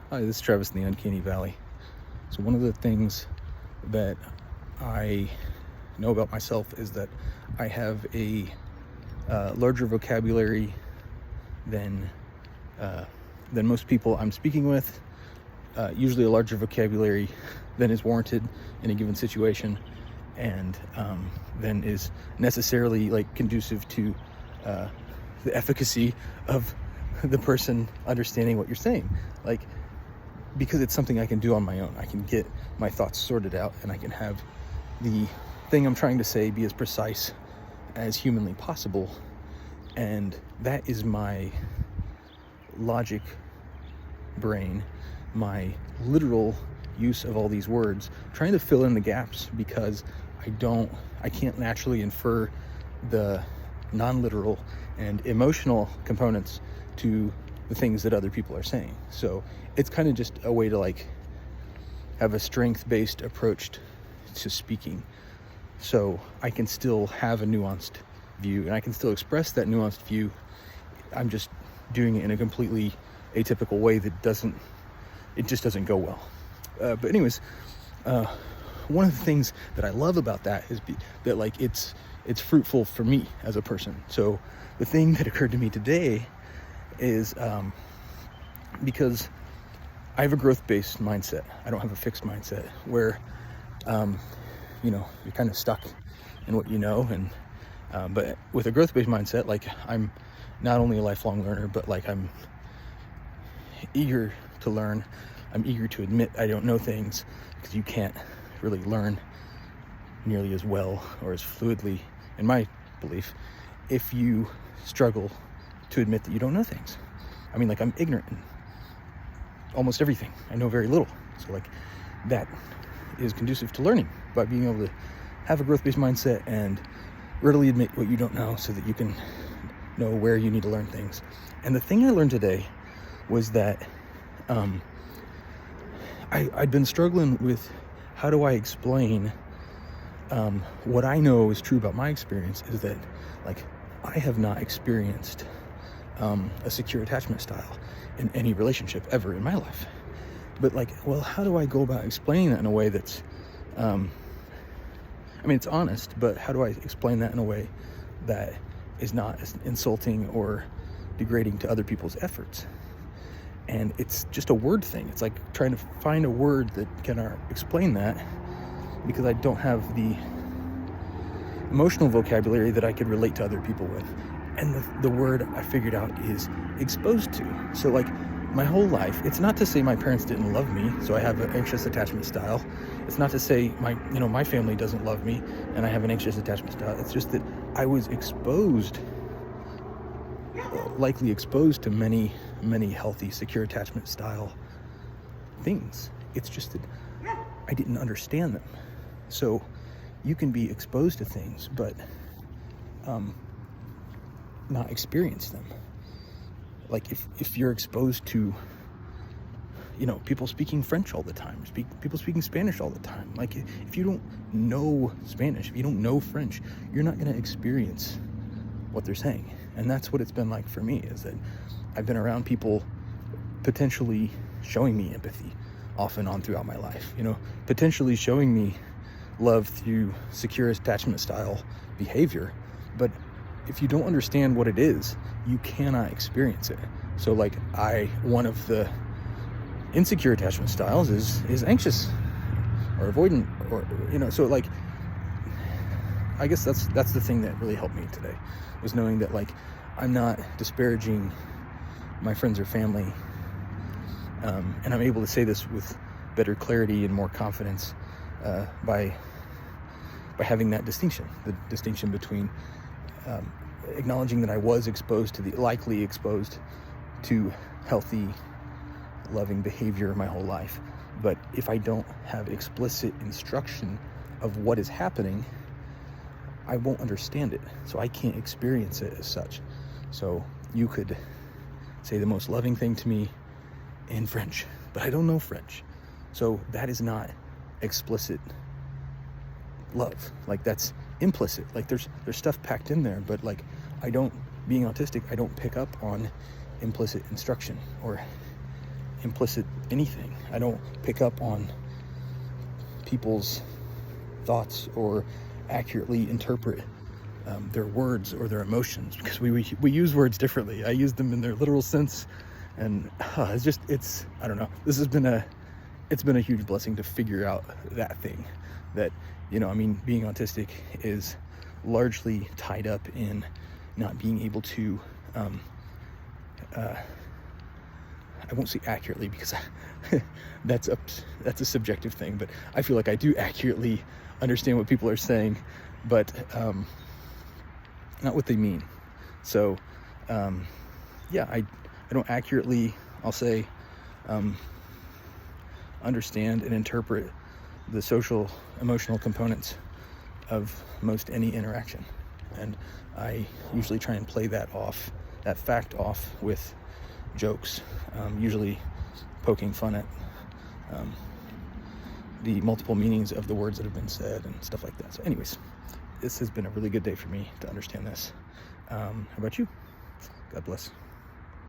Hi, this is Travis in the Uncanny Valley. So one of the things that I know about myself is that I have a larger vocabulary than most people I'm speaking with. Usually a larger vocabulary than is warranted in a given situation, and than is necessarily like conducive to the efficacy of the person understanding what you're saying. Like, because it's something I can do on my own. I can get my thoughts sorted out, and I can have the thing I'm trying to say be as precise as humanly possible. And that is my logic brain, my literal use of all these words, trying to fill in the gaps, because I can't naturally infer the non-literal and emotional components to the things that other people are saying. So it's kind of just a way to like have a strength-based approach to speaking, so I can still have a nuanced view and I can still express that nuanced view. I'm just doing it in a completely atypical way that just doesn't go well. But anyways, one of the things that I love about that is that like it's fruitful for me as a person. So the thing that occurred to me today is because I have a growth-based mindset. I don't have a fixed mindset where you're kind of stuck in what you know. And but with a growth-based mindset, like, I'm not only a lifelong learner, but like I'm eager to learn. I'm eager to admit I don't know things, because you can't really learn nearly as well or as fluidly, in my belief, if you struggle to admit that you don't know things. I mean, like, I'm ignorant in almost everything. I know very little. So like, that is conducive to learning, by being able to have a growth-based mindset and readily admit what you don't know, so that you can know where you need to learn things. And the thing I learned today was that I'd been struggling with, how do I explain what I know is true about my experience, is that, like, I have not experienced a secure attachment style in any relationship ever in my life. But like, well, how do I go about explaining that in a way that's it's honest, but how do I explain that in a way that is not as insulting or degrading to other people's efforts? And it's just a word thing. It's like trying to find a word that can explain that, because I don't have the emotional vocabulary that I could relate to other people with. And the word I figured out is exposed to. So like, my whole life, it's not to say my parents didn't love me, so I have an anxious attachment style. It's not to say my family doesn't love me and I have an anxious attachment style. It's just that I was likely exposed to many, many healthy, secure attachment style things. It's just that I didn't understand them. So you can be exposed to things, but not experience them. Like, if you're exposed to people speaking French all the time, people speaking Spanish all the time, like, if you don't know Spanish, if you don't know French, you're not going to experience what they're saying. And that's what it's been like for me, is that I've been around people potentially showing me empathy off and on throughout my life, potentially showing me love through secure attachment style behavior. But if you don't understand what it is, you cannot experience it. So like, one of the insecure attachment styles is anxious or avoidant, or so like, I guess that's the thing that really helped me today, was knowing that, like, I'm not disparaging my friends or family, and I'm able to say this with better clarity and more confidence by having that distinction, the distinction between acknowledging that I was likely exposed to healthy, loving behavior my whole life. But if I don't have explicit instruction of what is happening, I won't understand it. So I can't experience it as such. So you could say the most loving thing to me in French, but I don't know French. So that is not explicit love. Like, that's implicit. Like, there's stuff packed in there, but like, being autistic, I don't pick up on implicit instruction, or implicit anything. I don't pick up on people's thoughts or accurately interpret their words or their emotions, because we use words differently. I use them in their literal sense, and it's I don't know. This has been a huge blessing to figure out that thing, that, you know, I mean, being autistic is largely tied up in not being able to I won't say accurately, because that's a subjective thing, but I feel like I do accurately understand what people are saying, but not what they mean. So yeah, I don't accurately, I'll say, understand and interpret the social emotional components of most any interaction, and I usually try and play that fact off with jokes, usually poking fun at the multiple meanings of the words that have been said and stuff like that. So anyways, this has been a really good day for me to understand this. How about you? God bless.